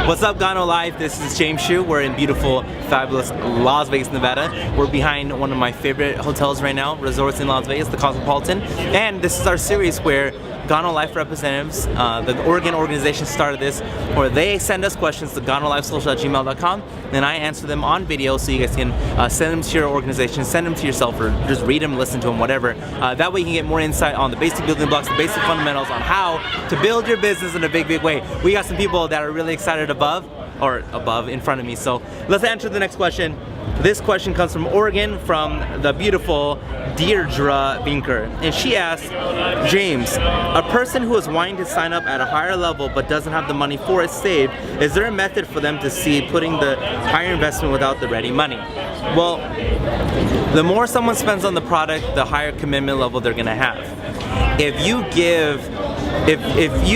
What's up, Ganolife? This is James Shu. We're in beautiful, fabulous Las Vegas, Nevada. We're behind one of my favorite hotels right now, resorts in Las Vegas, the Cosmopolitan. And this is our series where Ganolife representatives, the Oregon organization started this, where they send us questions to ganolifesocial@gmail.com, and I answer them on video so you guys can send them to your organization, send them to yourself, or just read them, listen to them, whatever. That way you can get more insight on the basic building blocks, the basic fundamentals on how to build your business in a big, big way. We got some people that are really excited above in front of me. So let's answer the next question. This question comes from Oregon, from the beautiful Deirdre Binker, and she asks, James, a person who is wanting to sign up at a higher level but doesn't have the money for it saved, is there a method for them to see putting the higher investment without the ready money? Well, the more someone spends on the product, the higher commitment level they're gonna have. If you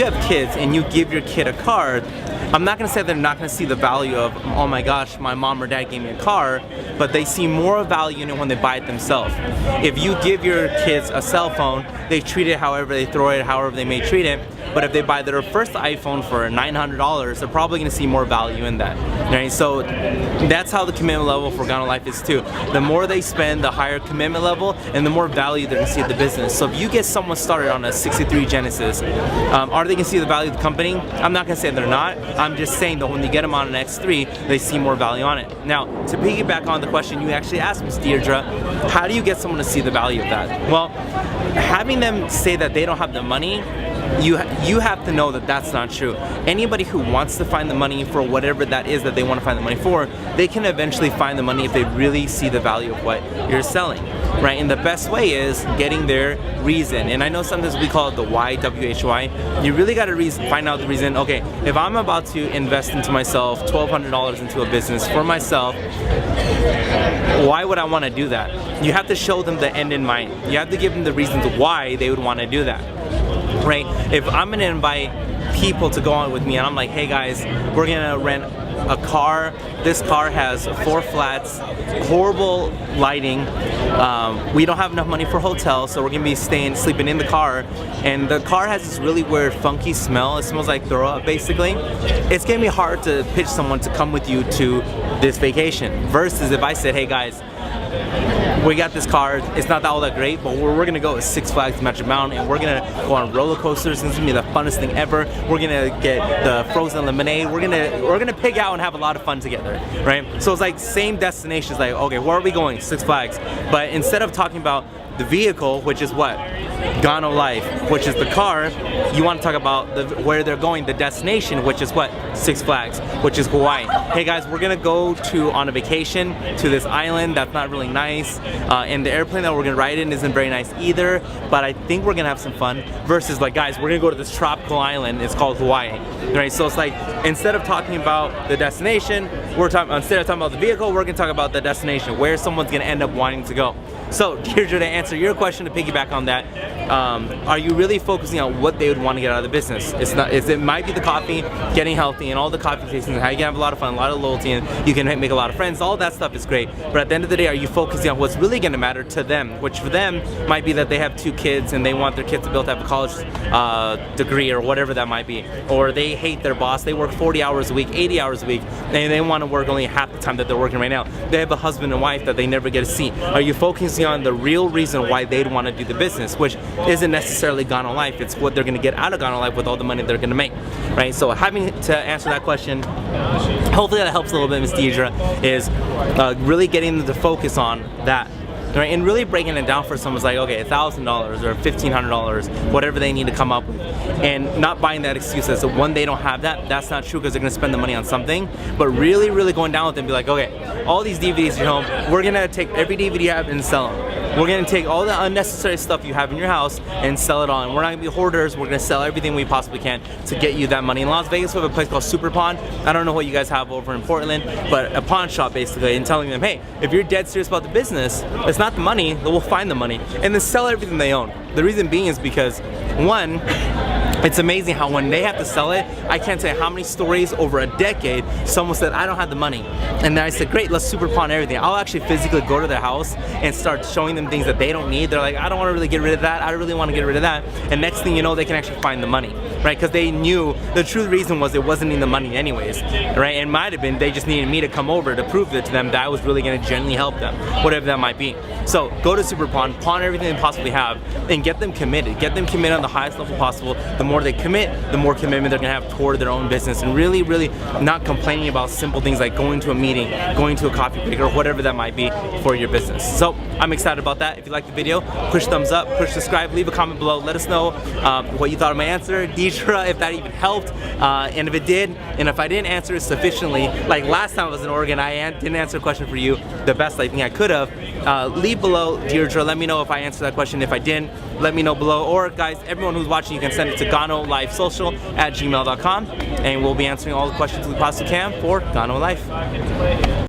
have kids and you give your kid a card, I'm not going to say they're not going to see the value of, oh my gosh, my mom or dad gave me a car, but they see more value in it when they buy it themselves. If you give your kids a cell phone, they treat it however they throw it, however they may treat it, but if they buy their first iPhone for $900, they're probably going to see more value in that. Right? So that's how the commitment level for Ganolife is too. The more they spend, the higher commitment level, and the more value they're going to see at the business. So if you get someone started on a 63 Genesis, are they going to see the value of the company? I'm not going to say they're not. I'm just saying that when they get them on an X3, they see more value on it. Now, to piggyback on the question you actually asked, Ms. Deirdre, how do you get someone to see the value of that? Well, having them say that they don't have the money, you have to know that that's not true. Anybody who wants to find the money for whatever that is that they want to find the money for, they can eventually find the money if they really see the value of what you're selling, right? And the best way is getting their reason. And I know sometimes we call it the why, W-H-Y. You really got to find out the reason. Okay, if I'm about to invest into myself $1,200 into a business for myself, why would I want to do that? You have to show them the end in mind. You have to give them the reasons why they would want to do that. Right? If I'm gonna invite people to go on with me and I'm like, hey guys, we're gonna rent a car. This car has 4 flats, horrible lighting. We don't have enough money for hotels, so we're gonna be sleeping in the car. And the car has this really weird, funky smell. It smells like throw up, basically. It's gonna be hard to pitch someone to come with you to this vacation. Versus if I said, hey guys, we got this car, it's not all that great, but we're gonna go to Six Flags Magic Mountain and we're gonna go on roller coasters. It's gonna be the funnest thing ever. We're gonna get the frozen lemonade. We're gonna pig out and have a lot of fun together, right? So it's like same destinations, like, okay, where are we going? Six Flags. But instead of talking about the vehicle, which is what? Ganolife, which is the car, you want to talk about where they're going, the destination, which is what? Six Flags, which is Hawaii. Hey guys, we're gonna go on a vacation to this island that's not really nice, and the airplane that we're gonna ride in isn't very nice either, but I think we're gonna have some fun. Versus like, guys, we're gonna go to this tropical island, it's called Hawaii, right? So it's like, instead of talking about the destination, instead of talking about the vehicle, we're gonna talk about the destination, where someone's gonna end up wanting to go. So, Deirdre, to answer your question, to piggyback on that, are you really focusing on what they would want to get out of the business? It might be the coffee, getting healthy, and all the coffee tasting, how you can have a lot of fun, a lot of loyalty, and you can make a lot of friends. All that stuff is great. But at the end of the day, are you focusing on what's really going to matter to them? Which for them might be that they have 2 kids and they want their kids to be able to have a college degree or whatever that might be. Or they hate their boss. They work 40 hours a week, 80 hours a week, and they want to work only half the time that they're working right now. They have a husband and wife that they never get to see. Are you focusing on the real reason why they'd want to do the business, which isn't necessarily Ganolife, it's what they're going to get out of Ganolife with all the money they're going to make, right? So having to answer that question, hopefully that helps a little bit, Ms. Deirdre, is really getting them to focus on that. Right? And really breaking it down for someone's like, okay, $1,000 or $1,500, whatever they need to come up with, and not buying that excuse as when they don't have that. That's not true, because they're going to spend the money on something. But really, really going down with them and be like, okay, all these DVDs at home, we're going to take every DVD you have and sell them. We're going to take all the unnecessary stuff you have in your house and sell it on. We're not going to be hoarders. We're going to sell everything we possibly can to get you that money. In Las Vegas, we have a place called Super Pawn. I don't know what you guys have over in Portland, but a pawn shop basically, and telling them, hey, if you're dead serious about the business, it's not the money, we'll find the money, and then sell everything they own. The reason being is because, one, it's amazing how when they have to sell it, I can't tell you how many stories over a decade someone said, I don't have the money. And then I said, great, let's super pawn everything. I'll actually physically go to their house and start showing them things that they don't need. They're like, I don't want to really get rid of that. I really want to get rid of that. And next thing you know, they can actually find the money. right? Because they knew the true reason was it wasn't in the money anyways, right? It might have been they just needed me to come over to prove it to them that I was really going to genuinely help them, whatever that might be. So go to Super Pawn everything they possibly have, and get them committed. Get them committed on the highest level possible. The more they commit, the more commitment they're going to have toward their own business, and really, really not complaining about simple things like going to a meeting, going to a coffee break, or whatever that might be for your business. So I'm excited about that. If you liked the video, push thumbs up, push subscribe, leave a comment below. Let us know what you thought of my answer, Deidre, if that even helped, and if it did, and if I didn't answer it sufficiently, like last time I was in Oregon, I didn't answer a question for you the best I think I could have. Leave below, Deirdre, let me know if I answered that question. If I didn't, let me know below. Or guys, everyone who's watching, you can send it to ganolifesocial@gmail.com, and we'll be answering all the questions we possibly can for Ganolife.